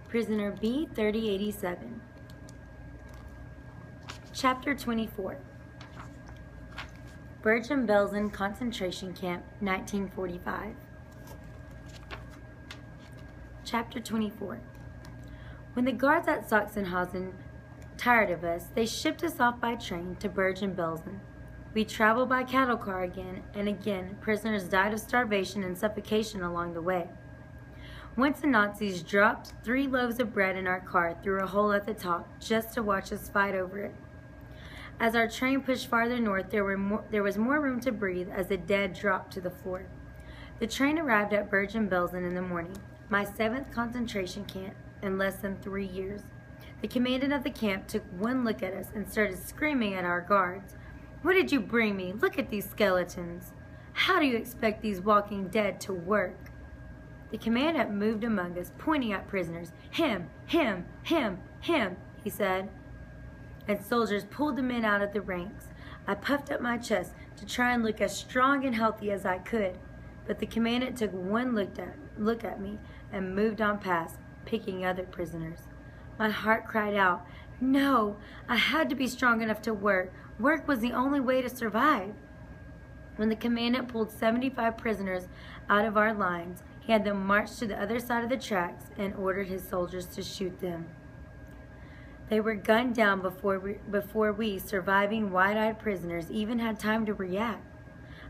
Prisoner B-3087. Chapter 24. Bergen-Belsen Concentration Camp, 1945. Chapter 24. When the guards at Sachsenhausen tired of us, they shipped us off by train to Bergen-Belsen. We traveled by cattle car again and again. Prisoners died of starvation and suffocation along the way. Once the Nazis dropped 3 loaves of bread in our car through a hole at the top just to watch us fight over it. As our train pushed farther north, there was more room to breathe as the dead dropped to the floor. The train arrived at Bergen-Belsen in the morning, my 7th concentration camp in less than 3 years. The commandant of the camp took one look at us and started screaming at our guards. "What did you bring me? Look at these skeletons. How do you expect these walking dead to work?" The commandant moved among us, pointing at prisoners. Him, him, him, he said. And soldiers pulled the men out of the ranks. I puffed up my chest to try and look as strong and healthy as I could, but the commandant took one look at me and moved on past, picking other prisoners. My heart cried out, no, I had to be strong enough to work. Work was the only way to survive. When the commandant pulled 75 prisoners out of our lines, he had them march to the other side of the tracks and ordered his soldiers to shoot them. They were gunned down before we, surviving wide-eyed prisoners, even had time to react.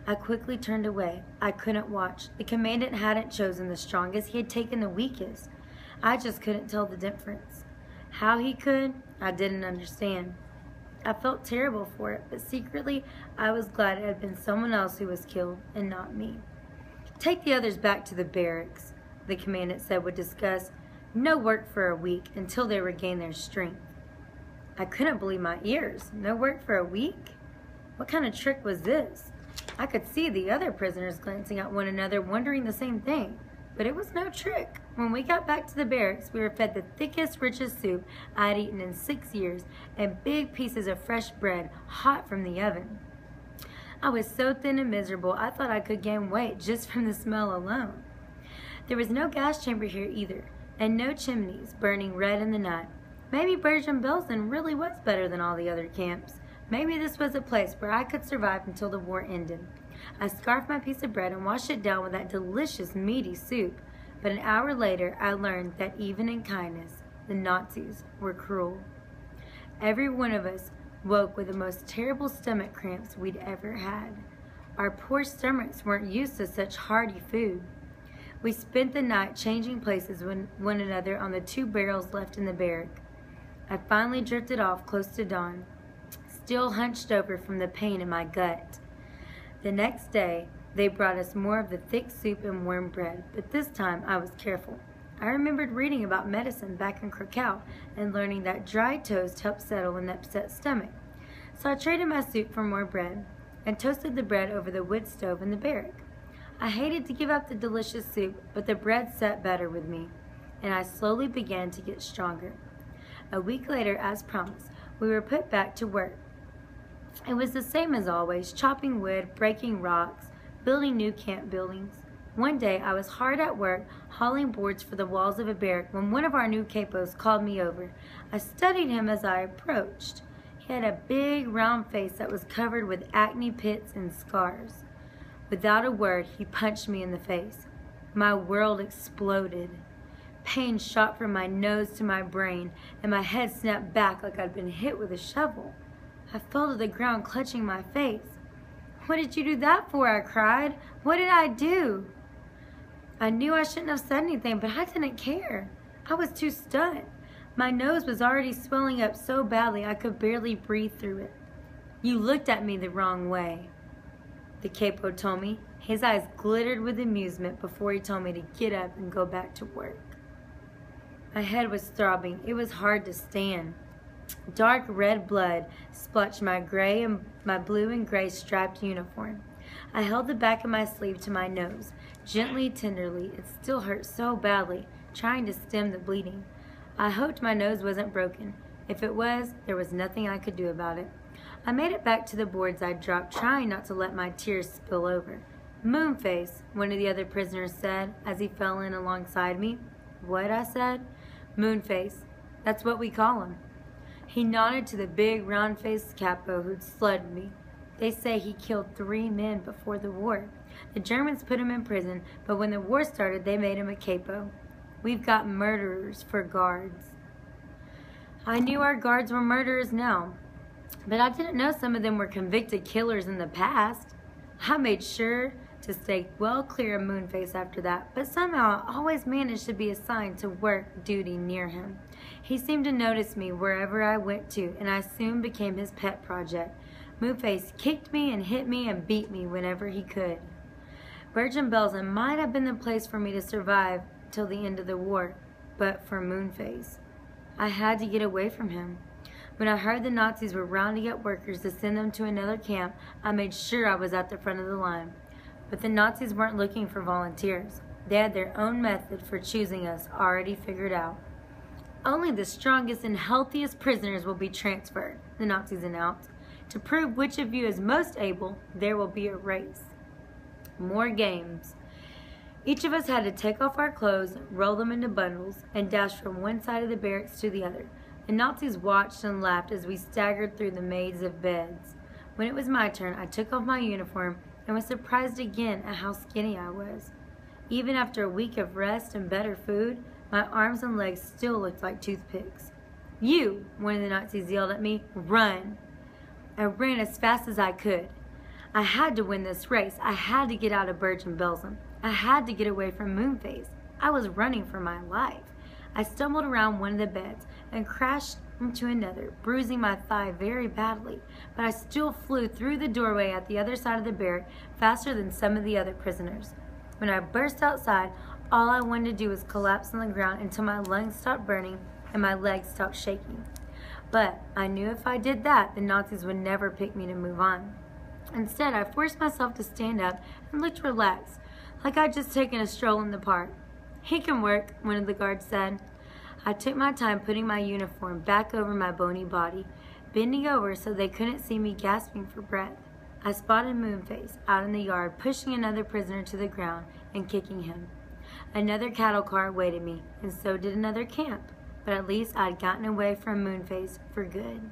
I quickly turned away. I couldn't watch. The commandant hadn't chosen the strongest. He had taken the weakest. I just couldn't tell the difference. How he could, I didn't understand. I felt terrible for it, but secretly, I was glad it had been someone else who was killed and not me. "Take the others back to the barracks," the commandant said with disgust. "No work for a week until they regain their strength." I couldn't believe my ears. No work for a week? What kind of trick was this? I could see the other prisoners glancing at one another, wondering the same thing. But it was no trick. When we got back to the barracks, we were fed the thickest, richest soup I had eaten in 6 years, and big pieces of fresh bread, hot from the oven. I was so thin and miserable, I thought I could gain weight just from the smell alone. There was no gas chamber here either, and no chimneys burning red in the night. Maybe Bergen-Belsen really was better than all the other camps. Maybe this was a place where I could survive until the war ended. I scarfed my piece of bread and washed it down with that delicious meaty soup, but an hour later I learned that even in kindness, the Nazis were cruel. Every one of us woke with the most terrible stomach cramps we'd ever had. Our poor stomachs weren't used to such hearty food. We spent the night changing places with one another on the 2 barrels left in the barrack. I finally drifted off close to dawn, still hunched over from the pain in my gut. The next day, they brought us more of the thick soup and warm bread, but this time I was careful. I remembered reading about medicine back in Krakow and learning that dry toast helps settle an upset stomach. So I traded my soup for more bread and toasted the bread over the wood stove in the barrack. I hated to give up the delicious soup, but the bread sat better with me, and I slowly began to get stronger. A week later, as promised, we were put back to work. It was the same as always, chopping wood, breaking rocks, building new camp buildings. One day, I was hard at work, hauling boards for the walls of a barrack when one of our new capos called me over. I studied him as I approached. He had a big, round face that was covered with acne pits and scars. Without a word, he punched me in the face. My world exploded. Pain shot from my nose to my brain, and my head snapped back like I'd been hit with a shovel. I fell to the ground, clutching my face. "What did you do that for?" I cried. "What did I do?" I knew I shouldn't have said anything, but I didn't care. I was too stunned. My nose was already swelling up so badly I could barely breathe through it. "You looked at me the wrong way," the capo told me. His eyes glittered with amusement before he told me to get up and go back to work. My head was throbbing. It was hard to stand. Dark red blood splotched my blue and gray striped uniform. I held the back of my sleeve to my nose, gently, tenderly. It still hurt so badly, trying to stem the bleeding. I hoped my nose wasn't broken. If it was, there was nothing I could do about it. I made it back to the boards I'd dropped, trying not to let my tears spill over. "Moonface," one of the other prisoners said as he fell in alongside me. "What?" I said. Moonface. That's what we call him. He nodded to the big, round-faced capo who'd slugged me. They say he killed 3 men before the war. The Germans put him in prison, but when the war started, they made him a capo. We've got murderers for guards. I knew our guards were murderers now, but I didn't know some of them were convicted killers in the past. I made sure to stay well clear of Moonface after that, but somehow I always managed to be assigned to work duty near him. He seemed to notice me wherever I went to, and I soon became his pet project. Moonface kicked me and hit me and beat me whenever he could. Bergen-Belsen might have been the place for me to survive till the end of the war, but for Moonface, I had to get away from him. When I heard the Nazis were rounding up workers to send them to another camp, I made sure I was at the front of the line. But the Nazis weren't looking for volunteers. They had their own method for choosing us already figured out. Only the strongest and healthiest prisoners will be transferred, the Nazis announced. To prove which of you is most able, there will be a race. More games. Each of us had to take off our clothes, roll them into bundles, and dash from one side of the barracks to the other. The Nazis watched and laughed as we staggered through the maze of beds. When it was my turn, I took off my uniform and was surprised again at how skinny I was. Even after a week of rest and better food, my arms and legs still looked like toothpicks. "You," one of the Nazis yelled at me, "run." I ran as fast as I could. I had to win this race. I had to get out of Bergen-Belsen. I had to get away from Moonface. I was running for my life. I stumbled around one of the beds and crashed into another, bruising my thigh very badly, but I still flew through the doorway at the other side of the barrack faster than some of the other prisoners. When I burst outside, all I wanted to do was collapse on the ground until my lungs stopped burning and my legs stopped shaking. But I knew if I did that, the Nazis would never pick me to move on. Instead, I forced myself to stand up and looked relaxed, like I'd just taken a stroll in the park. "He can work," one of the guards said. I took my time putting my uniform back over my bony body, bending over so they couldn't see me gasping for breath. I spotted Moonface out in the yard, pushing another prisoner to the ground and kicking him. Another cattle car awaited me, and so did another camp, but at least I'd gotten away from Moonface for good.